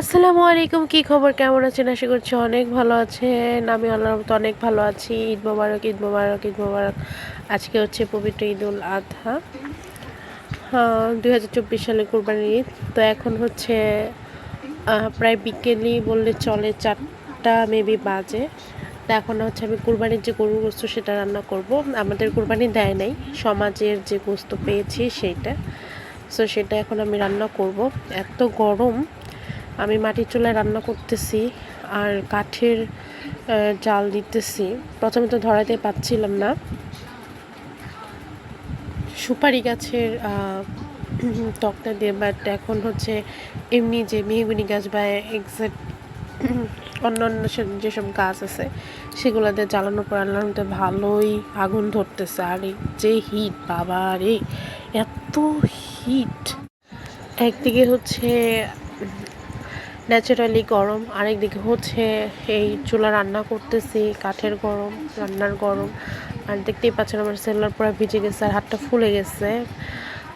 আসসালামু আলাইকুম, কি খবর? কেমন আছেন? আশা করছি অনেক ভালো আছেন। আমি আল্লাহর রহমতে অনেক ভালো আছি। ঈদ মোবারক, ঈদ মোবারক, ঈদ মোবারক। আজকে হচ্ছে পবিত্র ঈদুল আজহা, 2024 সালে কোরবানির ঈদ। তো এখন হচ্ছে প্রায় বিকেলই বললে চলে, 4টা মেবি বাজে। তো এখন হচ্ছে আমি কোরবানির যে গরুর গোস্ত সেটা রান্না করব। আমাদের কোরবানি দেয় নাই, সমাজের যে গোস্ত পেয়েছি সেইটা। সো সেটা এখন আমি রান্না করব। এত গরম, আমি মাটির চুলায় রান্না করতেছি আর কাঠের জাল দিতেছি। প্রথমে তো ধরাতে পাচ্ছিলাম না। সুপারি গাছের তক্তা দিয়ে, বাট এখন হচ্ছে এমনি যে মেহগনি গাছ বা এক্সাক্ট অন্যান্য যেসব গাছ আছে সেগুলোতে জ্বালানোর পর আল্লাহর মধ্যে ভালোই আগুন ধরতেছে। আর এই যে হিট, বাবা রে, এত হিট! একদিকে হচ্ছে ন্যাচারালি গরম, আরেকদিকে হচ্ছে এই চুলা রান্না করতেছি, কাঠের গরম, রান্নার গরম। আর দেখতেই পাচ্ছেন আমার সেলার পুরো ভিজে গেছে আর হাতটা ফুলে গেছে।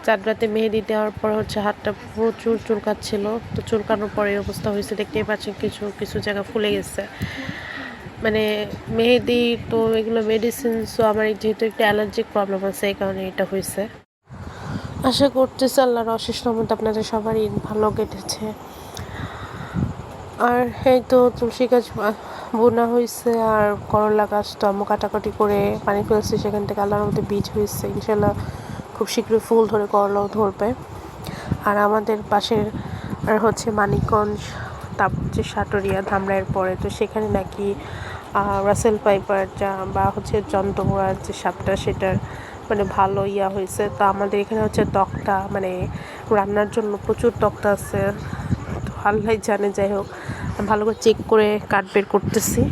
চাঁদরাতে মেহেদি দেওয়ার পর হচ্ছে হাতটা প্রচুর চুলকাচ্ছিল। তো চুলকানোর পরে অবস্থা হয়েছে, দেখতেই পাচ্ছেন কিছু কিছু জায়গা ফুলে গেছে। মানে মেহেদি তো এগুলো মেডিসিন, সো আমার যেহেতু একটা অ্যালার্জিক প্রবলেম আছে এই কারণে এটা হয়েছে। আশা করতেছি আল্লাহর অশেষ রহমতে আপনাদের সবারই ভালো কেটেছে। আর এই তো তুলসী গাছ বোনা হয়েছে, আর করলা গাছ তো আমি কাটাকাটি করে পানি ফেলছি, সেখান থেকে আল্লাহর মধ্যে বীজ হয়েছে। ইনশাল্লাহ খুব শীঘ্রই ফুল ধরে, করলাও ধরবে। আর আমাদের পাশের আর হচ্ছে মানিকগঞ্জ, তারপর হচ্ছে সাটুরিয়া, ধামরাইয়ের পরে, তো সেখানে নাকি রাসেল পাইপার যা বা হচ্ছে যন্ত্রমোড়ার যে সাপটা সেটার মানে ভালো হয়েছে। তো আমাদের এখানে হচ্ছে তক্তা, মানে রান্নার জন্য প্রচুর তক্তা আছে, তো আল্লাহ জানে। যাই হোক, ভালো করে চেক করে কাঠ বের করতেছি।